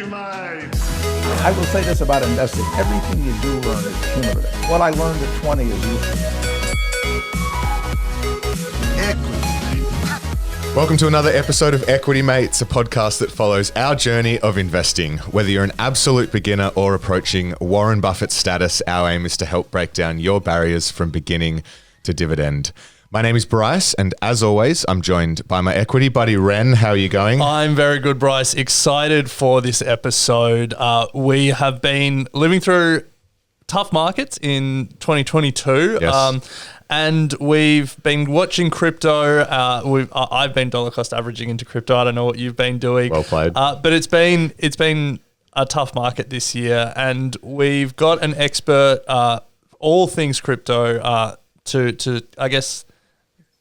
Equity Mate. I will say this about investing. Everything you do learn is cumulative. What I learned at 20 is useful. Welcome to another episode of Equity Mates, a podcast that follows our journey of investing. Whether you're an absolute beginner or approaching Warren Buffett status, our aim is to help break down your barriers from beginning to dividend. My name is Bryce, and as always, I'm joined by my equity buddy, Ren. How are you going? I'm very good, Bryce. Excited for this episode. We have been living through tough markets in 2022. Yes. And we've been watching crypto. I've been dollar cost averaging into crypto. I don't know what you've been doing. Well played. But it's been a tough market this year, and we've got an expert, all things crypto, to I guess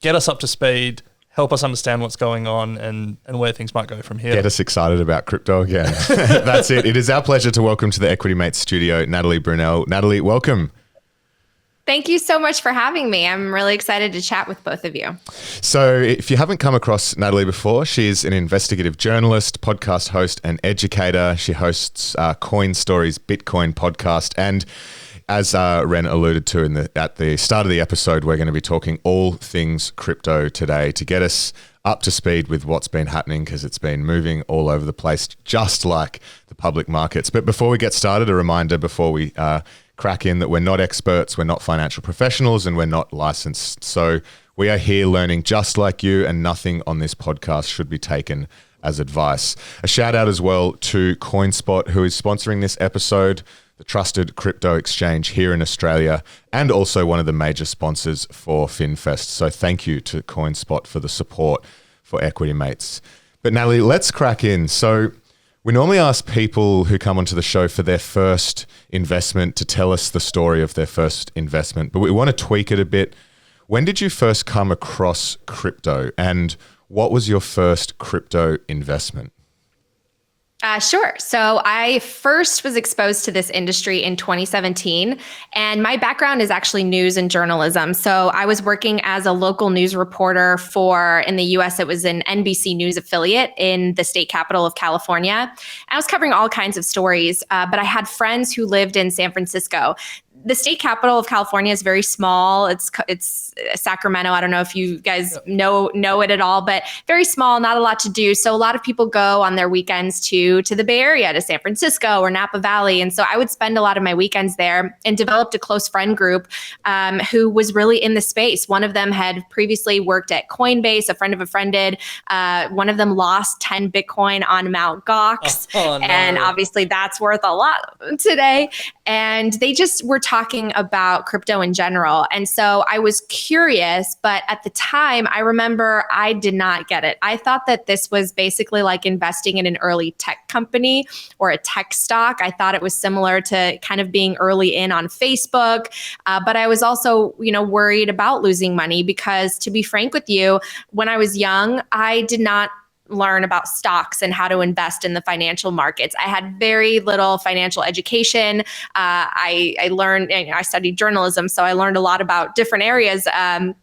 get us up to speed, help us understand what's going on and where things might go from here. Get us excited about crypto again. That's it. It is our pleasure to welcome to the Equity Mates studio, Natalie Brunell. Natalie, welcome. Thank you so much for having me. I'm really excited to chat with both of you. So if you haven't come across Natalie before, she's an investigative journalist, podcast host, and educator. She hosts Coin Stories Bitcoin podcast. And as Ren alluded to at the start of the episode, we're going to be talking all things crypto today to get us up to speed with what's been happening, because it's been moving all over the place, just like the public markets. But before we get started, a reminder before we crack in that we're not experts, we're not financial professionals, and we're not licensed. So we are here learning just like you, and nothing on this podcast should be taken as advice. A shout out as well to CoinSpot, who is sponsoring this episode, the trusted crypto exchange here in Australia, and also one of the major sponsors for FinFest. So thank you to CoinSpot for the support for Equity Mates. But Natalie, let's crack in. So we normally ask people who come onto the show for their first investment to tell us the story of their first investment, but we want to tweak it a bit. When did you first come across crypto, and what was your first crypto investment? Sure. So I first was exposed to this industry in 2017, and my background is actually news and journalism. So I was working as a local news reporter in the US, it was an NBC News affiliate in the state capital of California. I was covering all kinds of stories, but I had friends who lived in San Francisco. The state capital of California is very small. It's Sacramento. I don't know if you guys know it at all, but very small, not a lot to do. So a lot of people go on their weekends to the Bay Area, to San Francisco or Napa Valley. And so I would spend a lot of my weekends there, and developed a close friend group who was really in the space. One of them had previously worked at Coinbase. A friend of a friend did. One of them lost 10 Bitcoin on Mt. Gox. Oh, no. And obviously that's worth a lot today. And they just were talking about crypto in general. And so I was curious, but at the time, I remember I did not get it. I thought that this was basically like investing in an early tech company or a tech stock. I thought it was similar to kind of being early in on Facebook. But I was also, worried about losing money because, to be frank with you, when I was young, I did not learn about stocks and how to invest in the financial markets. I had very little financial education. I studied journalism, so I learned a lot about different areas that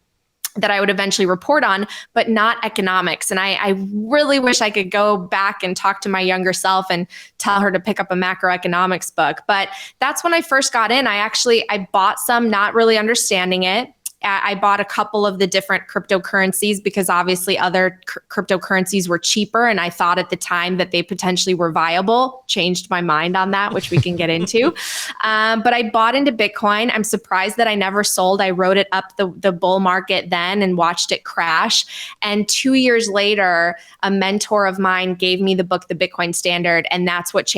I would eventually report on, but not economics. And I really wish I could go back and talk to my younger self and tell her to pick up a macroeconomics book. But that's when I first got in. I bought some, not really understanding it. I bought a couple of the different cryptocurrencies because obviously other cryptocurrencies were cheaper. And I thought at the time that they potentially were viable. Changed my mind on that, which we can get into. But I bought into Bitcoin. I'm surprised that I never sold. I rode it up the bull market then and watched it crash. And 2 years later, a mentor of mine gave me the book, The Bitcoin Standard. And that's what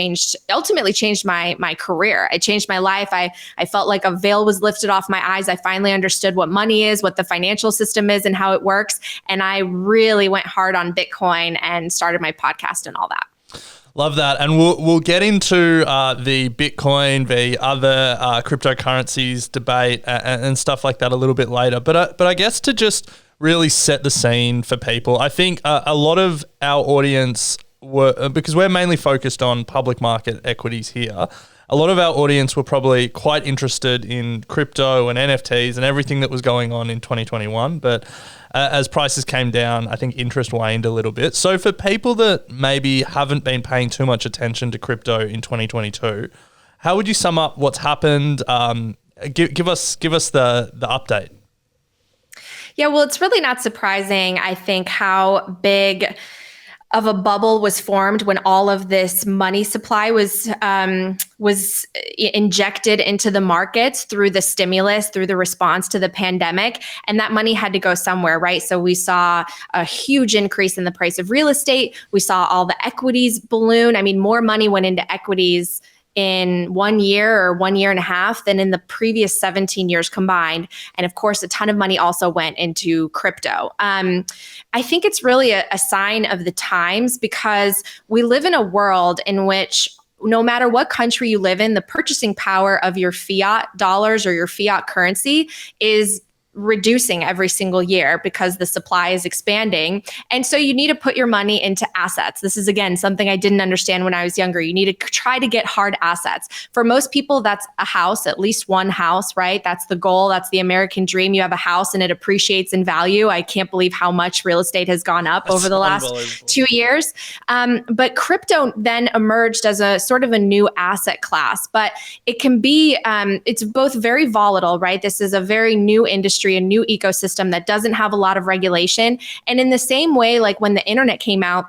ultimately changed my career. It changed my life. I felt like a veil was lifted off my eyes. I finally understood what money is, what the financial system is, and how it works. And I really went hard on Bitcoin and started my podcast and all that. Love that. And we'll get into the Bitcoin, the other cryptocurrencies debate and stuff like that a little bit later. But I guess to just really set the scene for people, I think a lot of our audience because we're mainly focused on public market equities here. a lot of our audience were probably quite interested in crypto and NFTs and everything that was going on in 2021. But as prices came down, I think interest waned a little bit. So for people that maybe haven't been paying too much attention to crypto in 2022, how would you sum up what's happened? Give us the update. Yeah, well, it's really not surprising, I think, how big of a bubble was formed when all of this money supply was injected into the markets through the stimulus, through the response to the pandemic, and that money had to go somewhere, right? So we saw a huge increase in the price of real estate. We saw all the equities balloon. I mean, more money went into equities in 1 year or 1 year and a half than in the previous 17 years combined. And of course, a ton of money also went into crypto. I think it's really a sign of the times, because we live in a world in which no matter what country you live in, the purchasing power of your fiat dollars or your fiat currency is reducing every single year because the supply is expanding. And so you need to put your money into assets. This is, again, something I didn't understand when I was younger. You need to try to get hard assets. For most people, that's a house, at least one house, right? That's the goal. That's the American dream. You have a house and it appreciates in value. I can't believe how much real estate has gone up over the last 2 years. But crypto then emerged as a sort of a new asset class, but it can be, it's both very volatile, right? This is a very new industry, a new ecosystem that doesn't have a lot of regulation. And in the same way, like when the internet came out,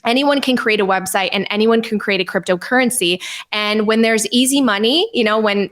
anyone can create a website and anyone can create a cryptocurrency. And when there's easy money, when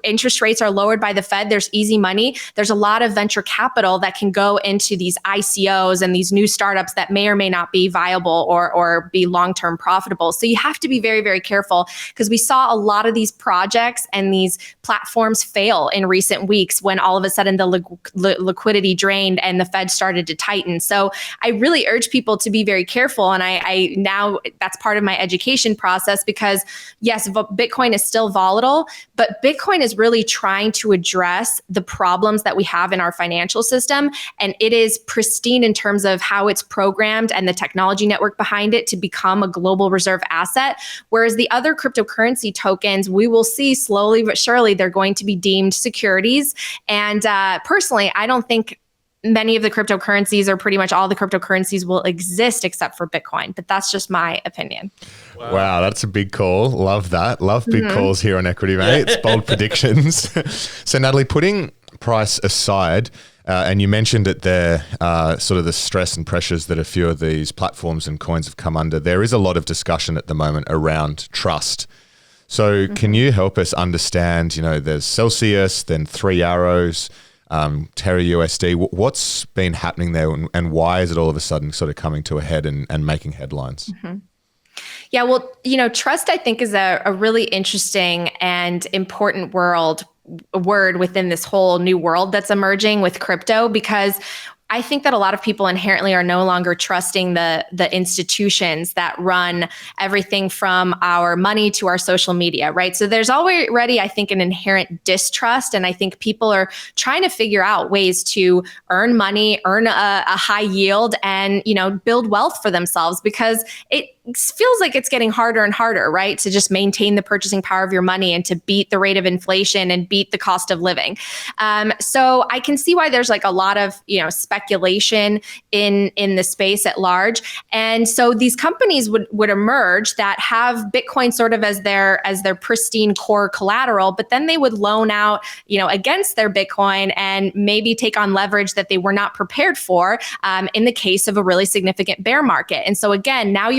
interest rates are lowered by the Fed, there's easy money. There's a lot of venture capital that can go into these ICOs and these new startups that may or may not be viable or be long-term profitable. So you have to be very, very careful, because we saw a lot of these projects and these platforms fail in recent weeks when all of a sudden the liquidity drained and the Fed started to tighten. So I really urge people to be very careful. And I now that's part of my education process, because yes, Bitcoin is still volatile, but Bitcoin is really trying to address the problems that we have in our financial system. And it is pristine in terms of how it's programmed and the technology network behind it to become a global reserve asset. Whereas the other cryptocurrency tokens, we will see slowly but surely they're going to be deemed securities. And personally, I don't think many of the cryptocurrencies, or pretty much all the cryptocurrencies, will exist except for Bitcoin. But that's just my opinion. Wow, that's a big call. Love that. Love big calls here on Equity Mate. It's bold predictions. So Natalie, putting price aside, and you mentioned it there, sort of the stress and pressures that a few of these platforms and coins have come under, there is a lot of discussion at the moment around trust. So can you help us understand, there's Celsius, then Three Arrows, Terra USD. What's been happening there, and why is it all of a sudden sort of coming to a head and making headlines? Yeah, well, trust, I think, is a really interesting and important word within this whole new world that's emerging with crypto, because I think that a lot of people inherently are no longer trusting the institutions that run everything from our money to our social media, right? So there's already, I think, an inherent distrust. And I think people are trying to figure out ways to earn money, earn a high yield, and, build wealth for themselves, because it feels like it's getting harder and harder, right? To just maintain the purchasing power of your money and to beat the rate of inflation and beat the cost of living. So I can see why there's like a lot of, speculation in the space at large. And so these companies would emerge that have Bitcoin sort of as their pristine core collateral, but then they would loan out, against their Bitcoin and maybe take on leverage that they were not prepared for in the case of a really significant bear market. And so again, now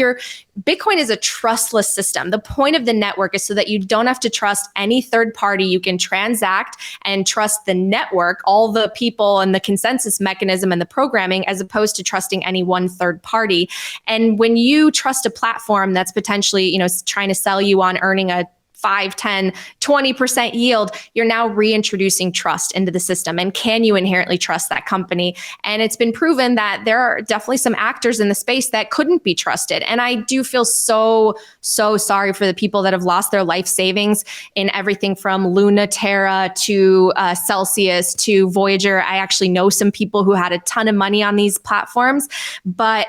Bitcoin is a trustless system. The point of the network is so that you don't have to trust any third party. You can transact and trust the network, all the people and the consensus mechanism and the programming, as opposed to trusting any one third party. And when you trust a platform that's potentially, trying to sell you on earning a 5, 10, 20% yield, you're now reintroducing trust into the system. And can you inherently trust that company? And it's been proven that there are definitely some actors in the space that couldn't be trusted. And I do feel so sorry for the people that have lost their life savings in everything from Luna, Terra to Celsius to Voyager. I actually know some people who had a ton of money on these platforms, but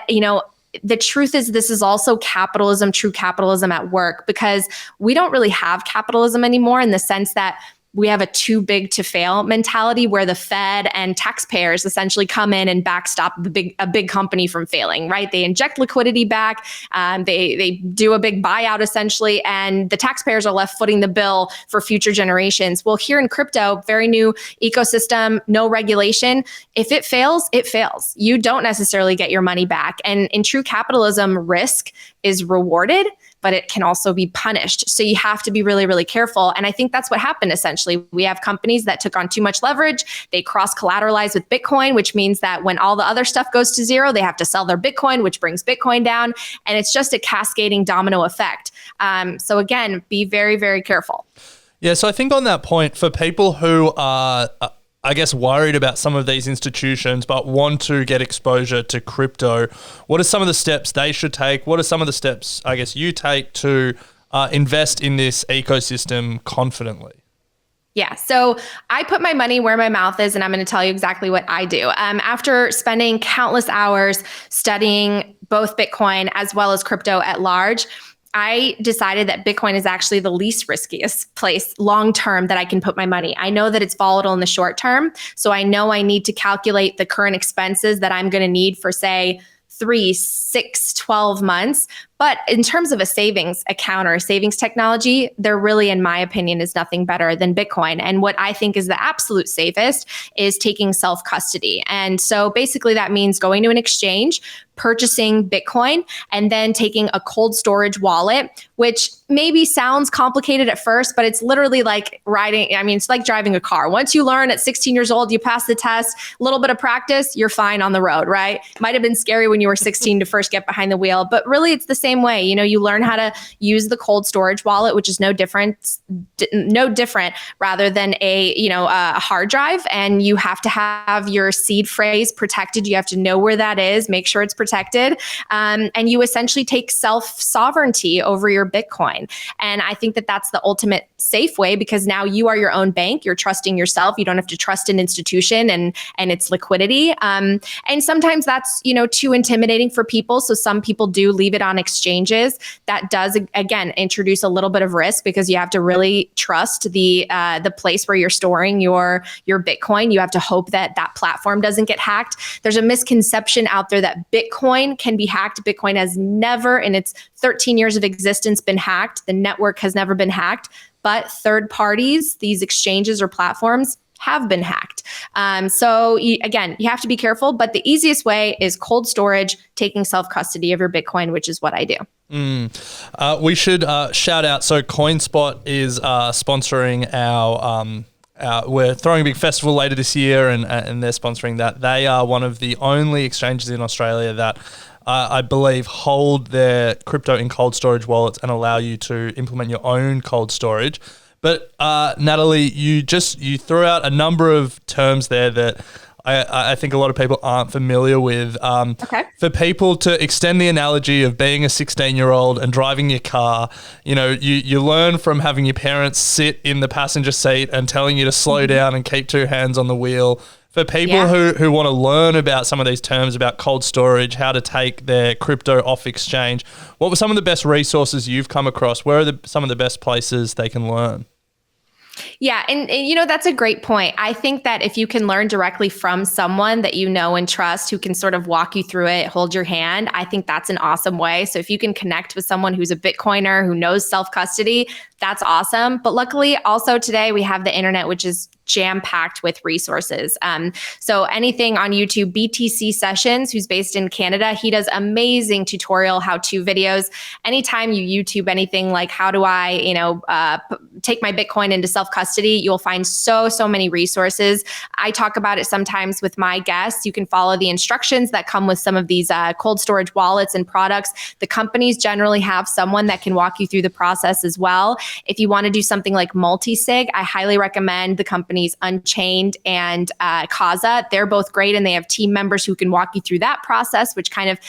the truth is, this is also capitalism, true capitalism at work, because we don't really have capitalism anymore in the sense that we have a too big to fail mentality where the Fed and taxpayers essentially come in and backstop a big company from failing, right? They inject liquidity back, they do a big buyout essentially, and the taxpayers are left footing the bill for future generations. Well, here in crypto, very new ecosystem, no regulation. If it fails, it fails. You don't necessarily get your money back. And in true capitalism, risk is rewarded, but it can also be punished. So you have to be really, really careful. And I think that's what happened essentially. We have companies that took on too much leverage. They cross-collateralize with Bitcoin, which means that when all the other stuff goes to zero, they have to sell their Bitcoin, which brings Bitcoin down. And it's just a cascading domino effect. So again, be very, very careful. Yeah, so I think on that point, for people who are, I guess, worried about some of these institutions but want to get exposure to crypto, what are some of the steps they should take? What are some of the steps, I guess, you take to invest in this ecosystem confidently? Yeah, so I put my money where my mouth is, and I'm going to tell you exactly what I do. After spending countless hours studying both Bitcoin as well as crypto at large, I decided that Bitcoin is actually the least riskiest place long-term that I can put my money. I know that it's volatile in the short term. So I know I need to calculate the current expenses that I'm going to need for, say, 3, 6, 12 months. But in terms of a savings account or a savings technology, there really, in my opinion, is nothing better than Bitcoin. And what I think is the absolute safest is taking self-custody. And so basically that means going to an exchange, purchasing Bitcoin, and then taking a cold storage wallet, which maybe sounds complicated at first, but it's literally like it's like driving a car. Once you learn at 16 years old, you pass the test, a little bit of practice, you're fine on the road, right? Might have been scary when you were 16 to first get behind the wheel, but really it's the same way. You learn how to use the cold storage wallet, which is no different rather than a hard drive. And you have to have your seed phrase protected. You have to know where that is, make sure it's protected. And you essentially take self-sovereignty over your Bitcoin. And I think that that's the ultimate safe way, because now you are your own bank. You're trusting yourself. You don't have to trust an institution and its liquidity. And sometimes that's, too intimidating for people. So some people do leave it on exchanges. That does, again, introduce a little bit of risk, because you have to really trust the place where you're storing your Bitcoin. You have to hope that that platform doesn't get hacked. There's a misconception out there that Bitcoin can be hacked. Bitcoin has never, in its 13 years of existence, been hacked. The network has never been hacked, but third parties, these exchanges or platforms, have been hacked. So again, you have to be careful, but the easiest way is cold storage, taking self-custody of your Bitcoin, which is what I do. We should shout out. So CoinSpot is sponsoring we're throwing a big festival later this year, and they're sponsoring that. They are one of the only exchanges in Australia that I believe hold their crypto in cold storage wallets and allow you to implement your own cold storage. But Natalie, you threw out a number of terms there that I think a lot of people aren't familiar with. Okay. For people, to extend the analogy of being a 16-year-old and driving your car, you learn from having your parents sit in the passenger seat and telling you to slow down and keep two hands on the wheel. For people who want to learn about some of these terms about cold storage, how to take their crypto off exchange, what were some of the best resources you've come across? Where are some of the best places they can learn? Yeah. And that's a great point. I think that if you can learn directly from someone that you know and trust, who can sort of walk you through it, hold your hand, I think that's an awesome way. So if you can connect with someone who's a Bitcoiner, who knows self-custody, that's awesome. But luckily, also today we have the internet, which is jam-packed with resources. So anything on YouTube, BTC Sessions, who's based in Canada, he does amazing tutorial how-to videos. Anytime you YouTube anything like, how do I, take my Bitcoin into self-custody, you'll find so many resources. I talk about it sometimes with my guests. You can follow the instructions that come with some of these cold storage wallets and products. The companies generally have someone that can walk you through the process as well. If you want to do something like multi-sig, I highly recommend the companies Unchained and Kaza. They're both great, and they have team members who can walk you through that process, which kind of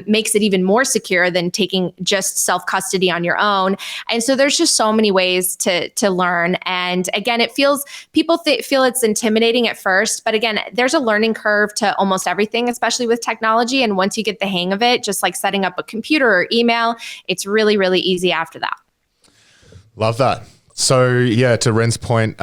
makes it even more secure than taking just self-custody on your own. And so there's just so many ways to learn. And again, people feel it's intimidating at first, but again, there's a learning curve to almost everything, especially with technology. And once you get the hang of it, just like setting up a computer or email, it's really, really easy after that. Love that. So yeah, to Ren's point,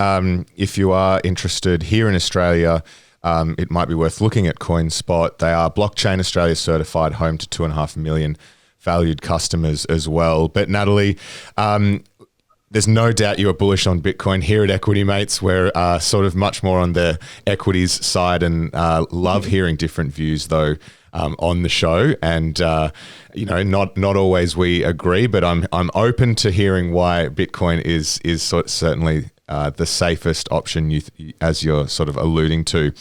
if you are interested here in Australia, it might be worth looking at CoinSpot. They are Blockchain Australia certified, home to 2.5 million valued customers as well. But Natalie, there's no doubt you are bullish on Bitcoin. Here at Equity Mates, we're sort of much more on the equities side, and love hearing different views though on the show. And not always we agree, but I'm open to hearing why Bitcoin is certainly the safest option, as you're sort of alluding to.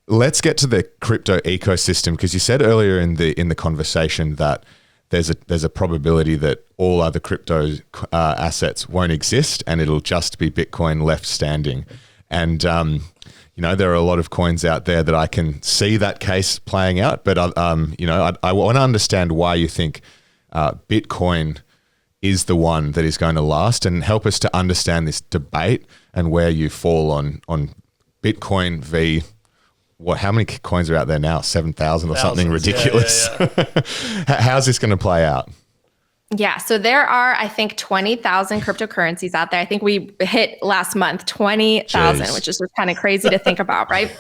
Let's get to the crypto ecosystem, because you said earlier in the conversation that there's a probability that all other crypto assets won't exist and it'll just be Bitcoin left standing. And there are a lot of coins out there that I can see that case playing out. But I want to understand why you think Bitcoin is the one that is going to last, and help us to understand this debate and where you fall on Bitcoin v. How many coins are out there now? 7,000 or something ridiculous. Yeah. How's this going to play out? Yeah, so there are, I think, 20,000 cryptocurrencies out there. I think we hit last month 20,000, which is just kind of crazy to think about, right?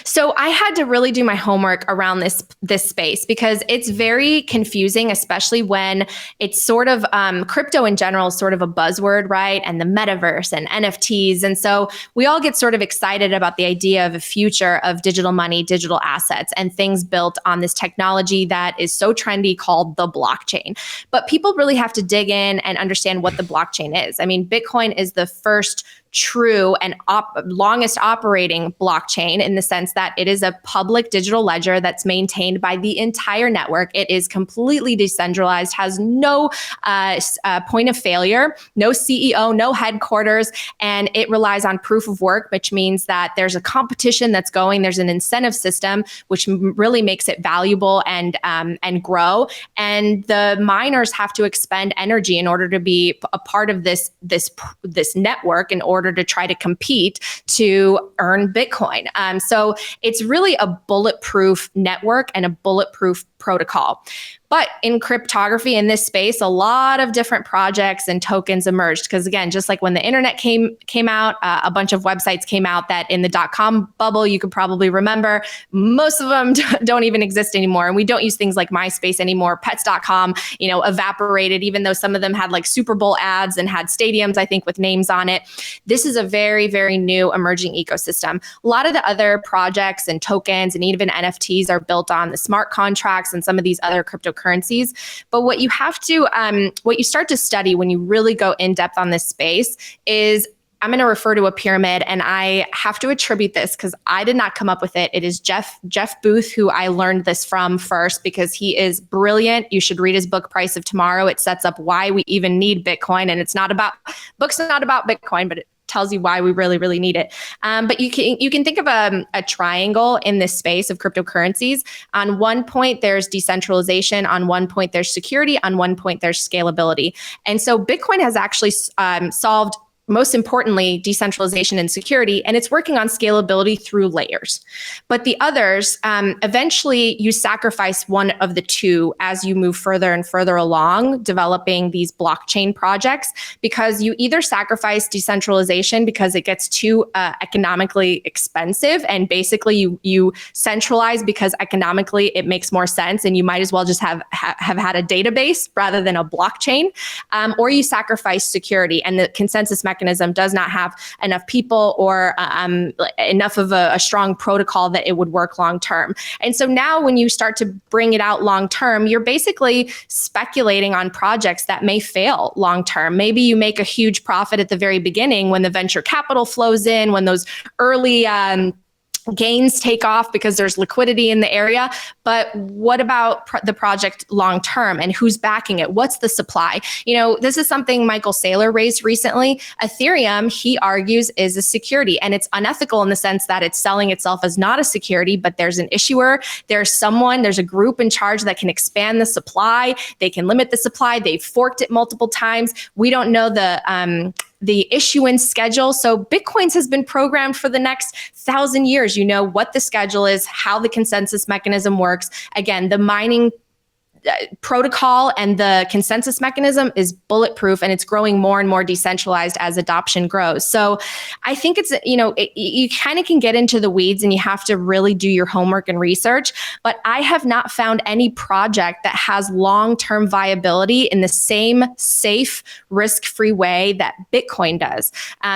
So I had to really do my homework around this space, because it's very confusing, especially when it's sort of crypto in general is sort of a buzzword, right? And the metaverse and NFTs. And so we all get sort of excited about the idea of a future of digital money, digital assets, and things built on this technology that is so trendy called the blockchain. But people really have to dig in and understand what the blockchain is. I mean, Bitcoin is the first true and longest operating blockchain, in the sense that it is a public digital ledger that's maintained by the entire network. It is completely decentralized, has no point of failure, no CEO, no headquarters, and it relies on proof of work, which means that there's a competition that's going. There's an incentive system, which really makes it valuable and grow. And the miners have to expend energy in order to be a part of this network, in order to try to compete to earn Bitcoin. So it's really a bulletproof network and a bulletproof protocol. But in cryptography, in this space, a lot of different projects and tokens emerged. Because again, just like when the internet came out, a bunch of websites came out that in the .com bubble, you could probably remember, most of them don't even exist anymore. And we don't use things like MySpace anymore. Pets.com, evaporated, even though some of them had like Super Bowl ads and had stadiums, I think, with names on it. This is a very, very new emerging ecosystem. A lot of the other projects and tokens and even NFTs are built on the smart contracts and some of these other cryptocurrencies. But what you have to, what you start to study when you really go in depth on this space is, I'm going to refer to a pyramid, and I have to attribute this because I did not come up with it. It is Jeff Booth, who I learned this from first, because he is brilliant. You should read his book, Price of Tomorrow. It sets up why we even need Bitcoin. And book's not about Bitcoin, but it tells you why we really, really need it. But you can think of a triangle in this space of cryptocurrencies. On one point, there's decentralization. On one point, there's security. On one point, there's scalability. And so Bitcoin has actually solved, most importantly, decentralization and security, and it's working on scalability through layers. But the others, eventually you sacrifice one of the two as you move further and further along developing these blockchain projects, because you either sacrifice decentralization because it gets too economically expensive, and basically you centralize because economically it makes more sense, and you might as well just have had a database rather than a blockchain, or you sacrifice security, and the consensus mechanism does not have enough people or enough of a strong protocol that it would work long term. And so now when you start to bring it out long term, you're basically speculating on projects that may fail long term. Maybe you make a huge profit at the very beginning when the venture capital flows in, when those early gains take off because there's liquidity in the area. But what about the project long term, and who's backing it? What's the supply? This is something Michael Saylor raised recently. Ethereum, he argues, is a security, and it's unethical in the sense that it's selling itself as not a security, but there's an issuer, there's a group in charge that can expand the supply. They can limit the supply. They've forked it multiple times. We don't know the issuance schedule. So Bitcoins has been programmed for the next 1,000 years. You know what the schedule is, how the consensus mechanism works. Again, the mining protocol and the consensus mechanism is bulletproof, and it's growing more and more decentralized as adoption grows. So I think it's, you kind of can get into the weeds and you have to really do your homework and research, but I have not found any project that has long-term viability in the same safe, risk-free way that Bitcoin does.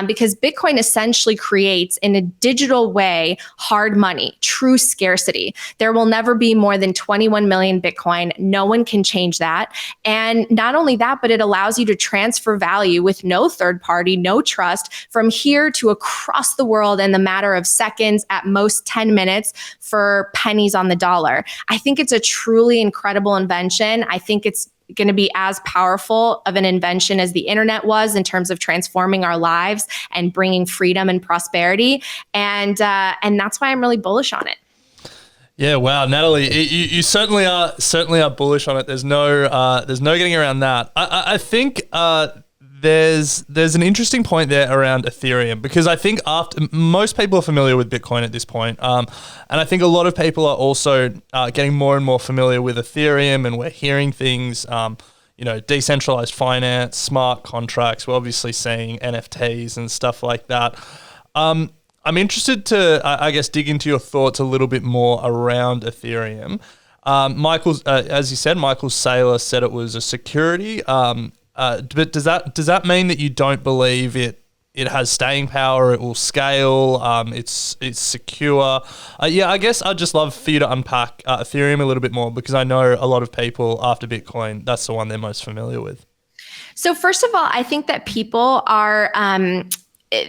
Because Bitcoin essentially creates, in a digital way, hard money, true scarcity. There will never be more than 21 million Bitcoin. No one can change that. And not only that, but it allows you to transfer value with no third party, no trust, from here to across the world in the matter of seconds, at most 10 minutes, for pennies on the dollar. I think it's a truly incredible invention. I think it's going to be as powerful of an invention as the internet was in terms of transforming our lives and bringing freedom and prosperity. And that's why I'm really bullish on it. Yeah, wow, Natalie, you certainly are bullish on it. There's no getting around that. I think there's an interesting point there around Ethereum, because I think most people are familiar with Bitcoin at this point, and I think a lot of people are also getting more and more familiar with Ethereum, and we're hearing things, decentralized finance, smart contracts. We're obviously seeing NFTs and stuff like that. I'm interested to, I guess, dig into your thoughts a little bit more around Ethereum. As you said, Michael Saylor said it was a security. But does that mean that you don't believe it has staying power? It will scale. It's secure. I guess I'd just love for you to unpack Ethereum a little bit more, because I know a lot of people after Bitcoin, that's the one they're most familiar with. So first of all, I think that people are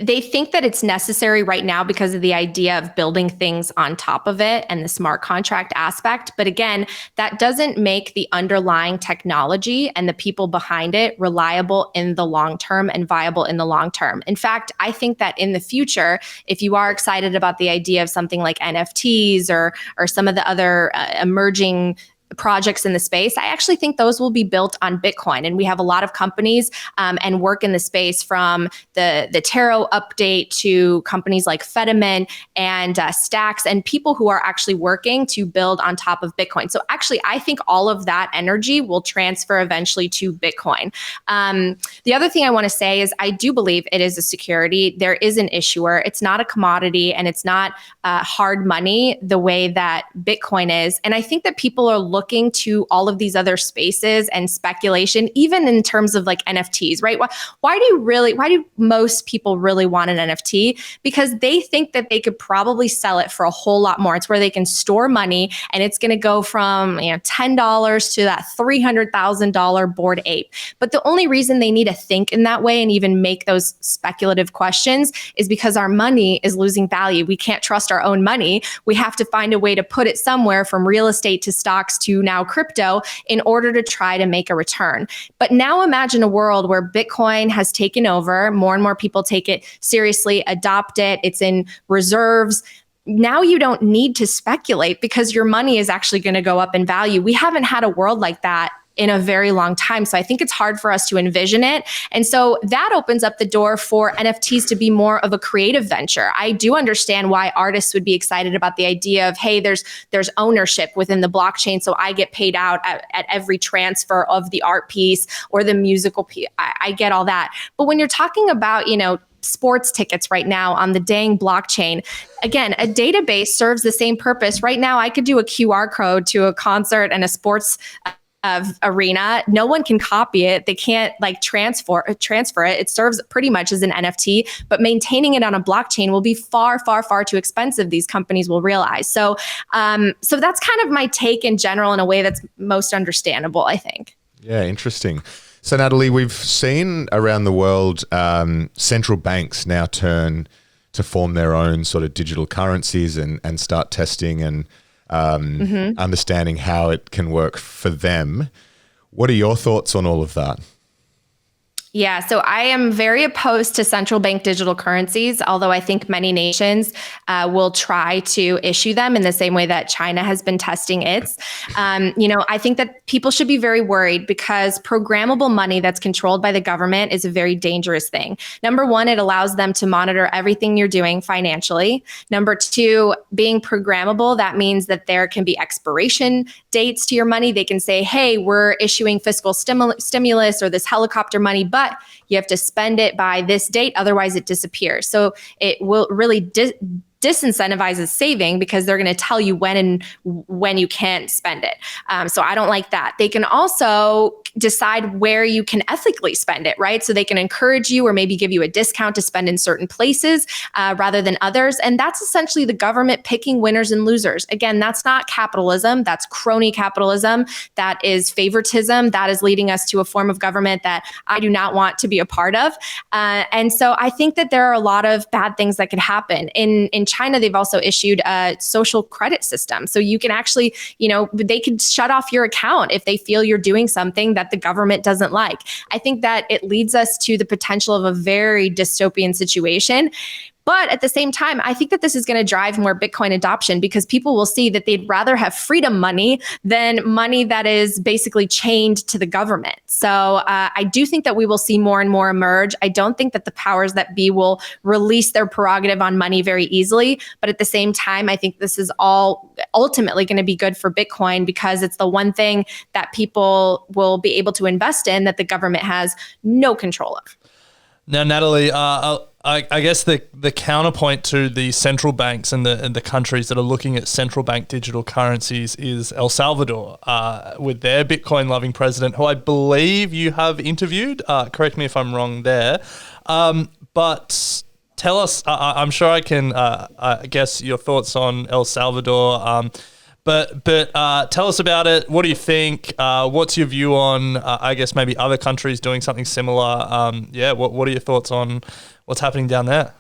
they think that it's necessary right now because of the idea of building things on top of it and the smart contract aspect. But again, that doesn't make the underlying technology and the people behind it reliable in the long term and viable in the long term. In fact, I think that in the future, if you are excited about the idea of something like NFTs or some of the other emerging projects in the space, I actually think those will be built on Bitcoin. And we have a lot of companies and work in the space, from the Taro update to companies like Fedimint and Stacks, and people who are actually working to build on top of Bitcoin. So actually, I think all of that energy will transfer eventually to Bitcoin. The other thing I want to say is I do believe it is a security. There is an issuer. It's not a commodity, and it's not hard money the way that Bitcoin is. And I think that people are looking to all of these other spaces and speculation, even in terms of like NFTs, right? Why do most people really want an NFT? Because they think that they could probably sell it for a whole lot more. It's where they can store money, and it's going to go from $10 to that $300,000 Bored Ape. But the only reason they need to think in that way and even make those speculative questions is because our money is losing value. We can't trust our own money. We have to find a way to put it somewhere, from real estate to stocks to now crypto, in order to try to make a return. But now imagine a world where Bitcoin has taken over, more and more people take it seriously, adopt it, it's in reserves. Now you don't need to speculate because your money is actually going to go up in value. We haven't had a world like that in a very long time. So I think it's hard for us to envision it. And so that opens up the door for NFTs to be more of a creative venture. I do understand why artists would be excited about the idea of, hey, there's ownership within the blockchain, so I get paid out at every transfer of the art piece or the musical piece. I get all that. But when you're talking about, sports tickets right now on the dang blockchain, again, a database serves the same purpose. Right now, I could do a QR code to a concert and a sports arena. No one can copy it. They can't transfer it. It serves pretty much as an NFT, but maintaining it on a blockchain will be far, far, far too expensive, these companies will realize. So that's kind of my take in general, in a way that's most understandable, I think. Yeah, interesting. So Natalie, we've seen around the world central banks now turn to form their own sort of digital currencies and start testing and understanding how it can work for them. What are your thoughts on all of that? Yeah, so I am very opposed to central bank digital currencies, although I think many nations will try to issue them in the same way that China has been testing its. I think that people should be very worried because programmable money that's controlled by the government is a very dangerous thing. Number one, it allows them to monitor everything you're doing financially. Number two, being programmable, that means that there can be expiration dates to your money. They can say, hey, we're issuing fiscal stimulus or this helicopter money, but you have to spend it by this date, otherwise it disappears. So it will really disincentivizes saving because they're going to tell you when you can't spend it. So I don't like that. They can also decide where you can ethically spend it, right? So they can encourage you or maybe give you a discount to spend in certain places rather than others. And that's essentially the government picking winners and losers. Again, that's not capitalism. That's crony capitalism. That is favoritism. That is leading us to a form of government that I do not want to be a part of. And so I think that there are a lot of bad things that could happen. In China, they've also issued a social credit system. So you can actually, they could shut off your account if they feel you're doing something that the government doesn't like. I think that it leads us to the potential of a very dystopian situation. But at the same time, I think that this is going to drive more Bitcoin adoption because people will see that they'd rather have freedom money than money that is basically chained to the government. So I do think that we will see more and more emerge. I don't think that the powers that be will release their prerogative on money very easily. But at the same time, I think this is all ultimately going to be good for Bitcoin because it's the one thing that people will be able to invest in that the government has no control of. Now, Natalie, I guess the counterpoint to the central banks and the countries that are looking at central bank digital currencies is El Salvador with their Bitcoin-loving president, who I believe you have interviewed. Correct me if I'm wrong there. But tell us, I'm sure I can guess your thoughts on El Salvador. But tell us about it. What do you think? What's your view on, I guess, maybe other countries doing something similar? What are your thoughts on what's happening down there?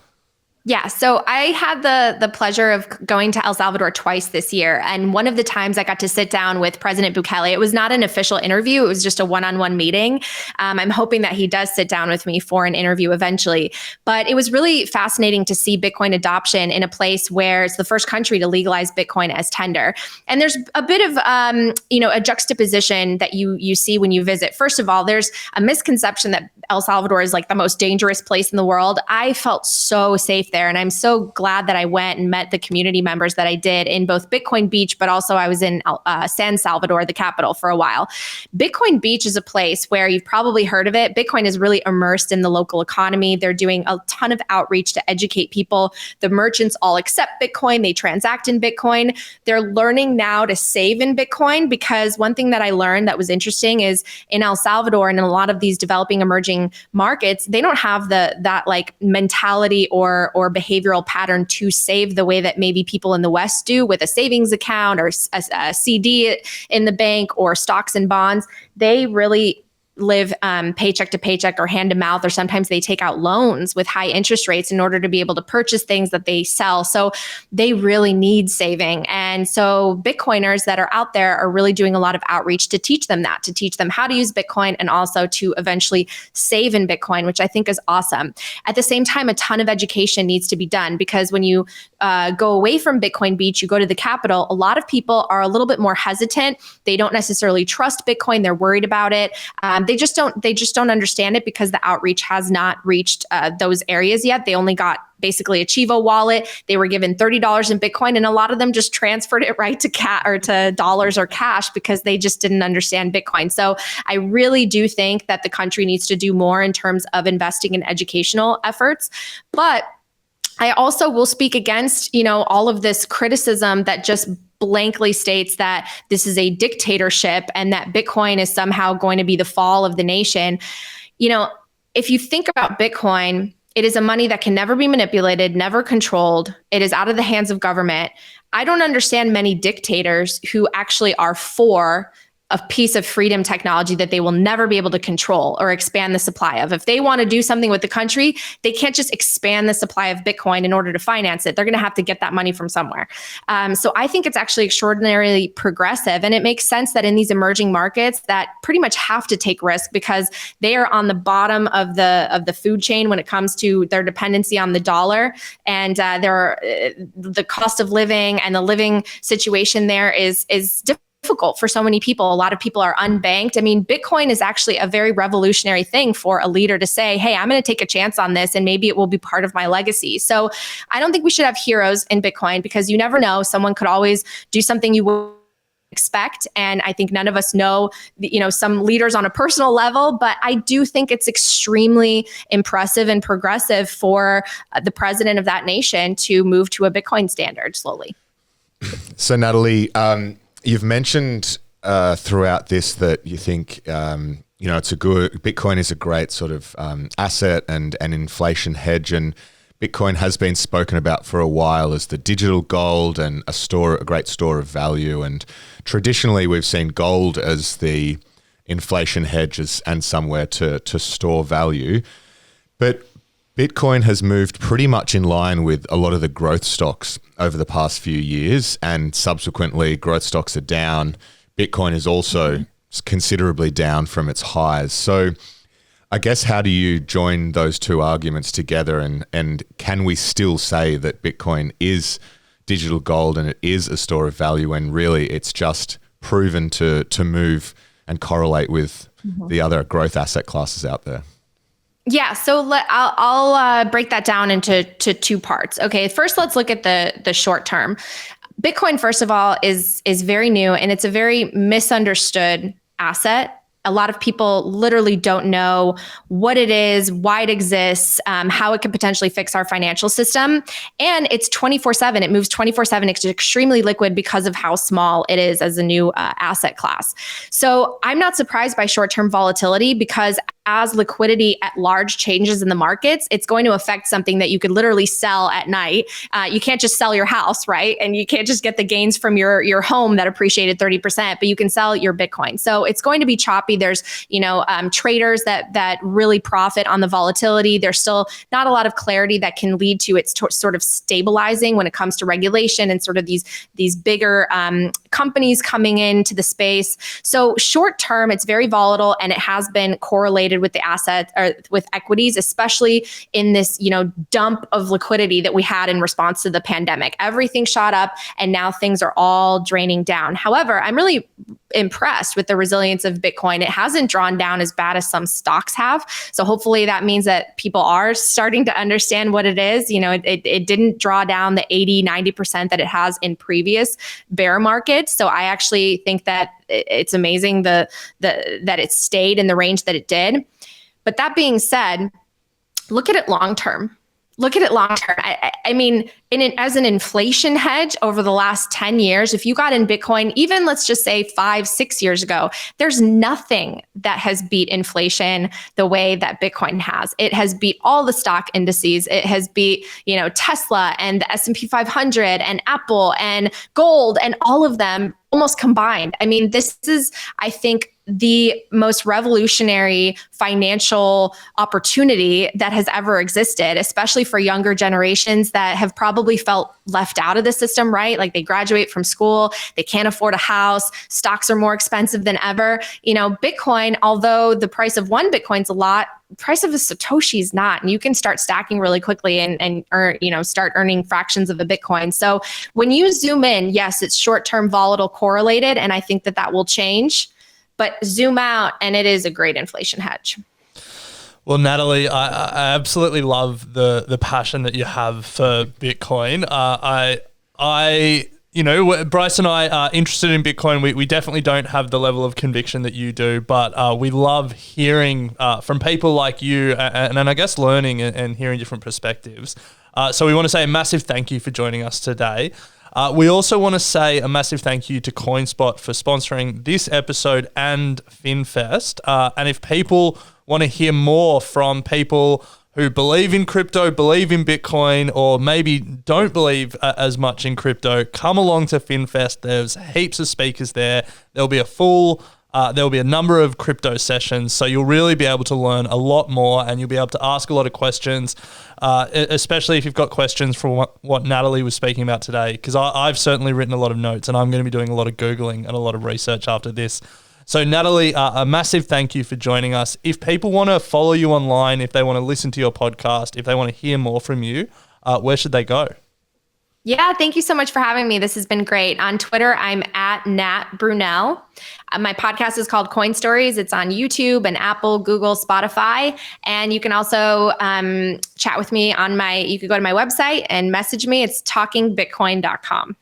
Yeah, so I had the pleasure of going to El Salvador twice this year. And one of the times I got to sit down with President Bukele, it was not an official interview. It was just a one-on-one meeting. I'm hoping that he does sit down with me for an interview eventually. But it was really fascinating to see Bitcoin adoption in a place where it's the first country to legalize Bitcoin as tender. And there's a bit of, a juxtaposition that you see when you visit. First of all, there's a misconception that El Salvador is like the most dangerous place in the world. I felt so safe there. And I'm so glad that I went and met the community members that I did in both Bitcoin Beach, but also I was in San Salvador, the capital, for a while. Bitcoin Beach is a place where you've probably heard of it. Bitcoin is really immersed in the local economy. They're doing a ton of outreach to educate people. The merchants all accept Bitcoin. They transact in Bitcoin. They're learning now to save in Bitcoin because one thing that I learned that was interesting is in El Salvador and in a lot of these developing emerging markets, they don't have that like mentality or behavioral pattern to save the way that maybe people in the West do with a savings account or a CD in the bank or stocks and bonds. They really live paycheck to paycheck or hand to mouth, or sometimes they take out loans with high interest rates in order to be able to purchase things that they sell. So they really need saving. And so Bitcoiners that are out there are really doing a lot of outreach to teach them that, to teach them how to use Bitcoin and also to eventually save in Bitcoin, which I think is awesome. At the same time, a ton of education needs to be done because when you go away from Bitcoin Beach, you go to the capital, a lot of people are a little bit more hesitant. They don't necessarily trust Bitcoin. They're worried about it. They just don't understand it because the outreach has not reached those areas yet. They only got basically a Chivo wallet. They were given $30 in Bitcoin, and a lot of them just transferred it right to dollars or cash because they just didn't understand Bitcoin. So I really do think that the country needs to do more in terms of investing in educational efforts. But I also will speak against, all of this criticism that just blankly states that this is a dictatorship and that Bitcoin is somehow going to be the fall of the nation. If you think about Bitcoin, it is a money that can never be manipulated, never controlled. It is out of the hands of government. I don't understand many dictators who actually are for a piece of freedom technology that they will never be able to control or expand the supply of. If they want to do something with the country, they can't just expand the supply of Bitcoin in order to finance it. They're going to have to get that money from somewhere. So I think it's actually extraordinarily progressive. And it makes sense that in these emerging markets that pretty much have to take risk because they are on the bottom of the food chain when it comes to their dependency on the dollar. And the cost of living and the living situation there is difficult for so many people. A lot of people are unbanked. I mean, Bitcoin is actually a very revolutionary thing for a leader to say, hey, I'm going to take a chance on this and maybe it will be part of my legacy. So I don't think we should have heroes in Bitcoin because you never know. Someone could always do something you would expect. And I think none of us know, some leaders on a personal level, but I do think it's extremely impressive and progressive for the president of that nation to move to a Bitcoin standard slowly. So Natalie, you've mentioned throughout this that you think it's Bitcoin is a great sort of asset and an inflation hedge, and Bitcoin has been spoken about for a while as the digital gold and a great store of value. And traditionally, we've seen gold as the inflation hedge and somewhere to store value, but Bitcoin has moved pretty much in line with a lot of the growth stocks over the past few years, and subsequently growth stocks are down. Bitcoin is also considerably down from its highs. So I guess how do you join those two arguments together, and can we still say that Bitcoin is digital gold and it is a store of value when really it's just proven to move and correlate with the other growth asset classes out there? Yeah, so I'll break that down into two parts. Okay, first let's look at the short term. Bitcoin, first of all, is very new and it's a very misunderstood asset. A lot of people literally don't know what it is, why it exists, how it could potentially fix our financial system. And it's 24/7. It moves 24/7. It's extremely liquid because of how small it is as a new asset class. So I'm not surprised by short-term volatility because as liquidity at large changes in the markets, it's going to affect something that you could literally sell at night. You can't just sell your house, right? And you can't just get the gains from your home that appreciated 30%, but you can sell your Bitcoin. So it's going to be choppy. There's, traders that really profit on the volatility. There's still not a lot of clarity that can lead to its sort of stabilizing when it comes to regulation and sort of these bigger companies coming into the space. So short term, it's very volatile and it has been correlated with the assets or with equities, especially in this, dump of liquidity that we had in response to the pandemic. Everything shot up and now things are all draining down. However, I'm really impressed with the resilience of Bitcoin. It hasn't drawn down as bad as some stocks have. So hopefully that means that people are starting to understand what it is. It didn't draw down the 80-90% that it has in previous bear markets. So I actually think that it's amazing that it stayed in the range that it did. But that being said, look at it long term. I mean, as an inflation hedge over the last 10 years, if you got in Bitcoin, even let's just say 5-6 years ago, there's nothing that has beat inflation the way that Bitcoin has. It has beat all the stock indices. It has beat, Tesla and the S&P 500 and Apple and gold and all of them almost combined. I mean, this is, I think, the most revolutionary financial opportunity that has ever existed, especially for younger generations that have probably felt left out of the system, right? Like they graduate from school, they can't afford a house, stocks are more expensive than ever. Bitcoin, although the price of one Bitcoin's a lot, the price of a Satoshi is not, and you can start stacking really quickly and earn, start earning fractions of a Bitcoin. So when you zoom in, yes, it's short-term volatile correlated, and I think that will change. But zoom out, and it is a great inflation hedge. Well, Natalie, I absolutely love the passion that you have for Bitcoin. Bryce and I are interested in Bitcoin. We definitely don't have the level of conviction that you do, but we love hearing from people like you and I guess learning and hearing different perspectives. So we want to say a massive thank you for joining us today. We also want to say a massive thank you to CoinSpot for sponsoring this episode and FinFest. And if people want to hear more from people who believe in crypto, believe in Bitcoin, or maybe don't believe as much in crypto, come along to FinFest. There's heaps of speakers there. There'll be a full there will be a number of crypto sessions, so you'll really be able to learn a lot more, and you'll be able to ask a lot of questions, especially if you've got questions from what Natalie was speaking about today, because I've certainly written a lot of notes, and I'm going to be doing a lot of Googling and a lot of research after this. So Natalie, a massive thank you for joining us. If people want to follow you online, if they want to listen to your podcast, if they want to hear more from you, where should they go? Yeah, thank you so much for having me. This has been great. On Twitter, I'm at Nat Brunell. My podcast is called Coin Stories. It's on YouTube and Apple, Google, Spotify. And you can also chat with me on you could go to my website and message me. It's talkingbitcoin.com.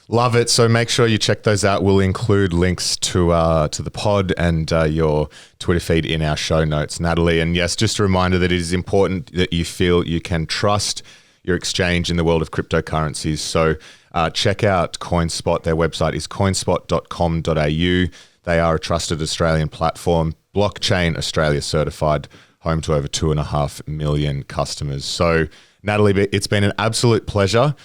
Love it. So make sure you check those out. We'll include links to the pod and your Twitter feed in our show notes, Natalie. And yes, just a reminder that it is important that you feel you can trust your exchange in the world of cryptocurrencies. So check out CoinSpot. Their website is coinspot.com.au. They are a trusted Australian platform, Blockchain Australia certified, home to over 2.5 million customers. So Natalie, it's been an absolute pleasure.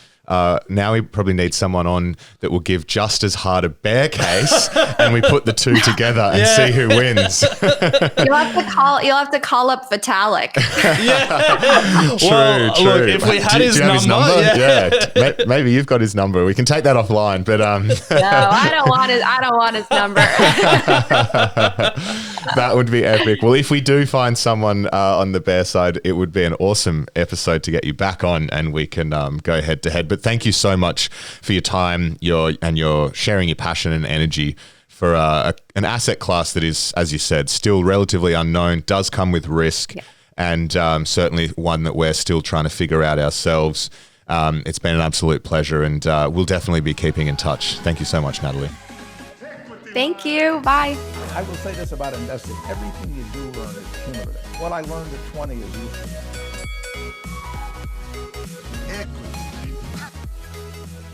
Now we probably need someone on that will give just as hard a bear case, and we put the two together and see who wins. You'll have to call up Vitalik. True. Look, if we had his you have number, yeah. Maybe you've got his number. We can take that offline. But No, I don't want his number. that would be epic. Well, if we do find someone on the bear side, it would be an awesome episode to get you back on, and we can go head to head. But thank you so much for your time, your sharing your passion and energy for an asset class that is, as you said, still relatively unknown, does come with risk, and certainly one that we're still trying to figure out ourselves. It's been an absolute pleasure, and we'll definitely be keeping in touch. Thank you so much, Natalie. Thank you. Bye. I will say this about investing. Everything you do learn is cumulative. What I learned at 20 is useful.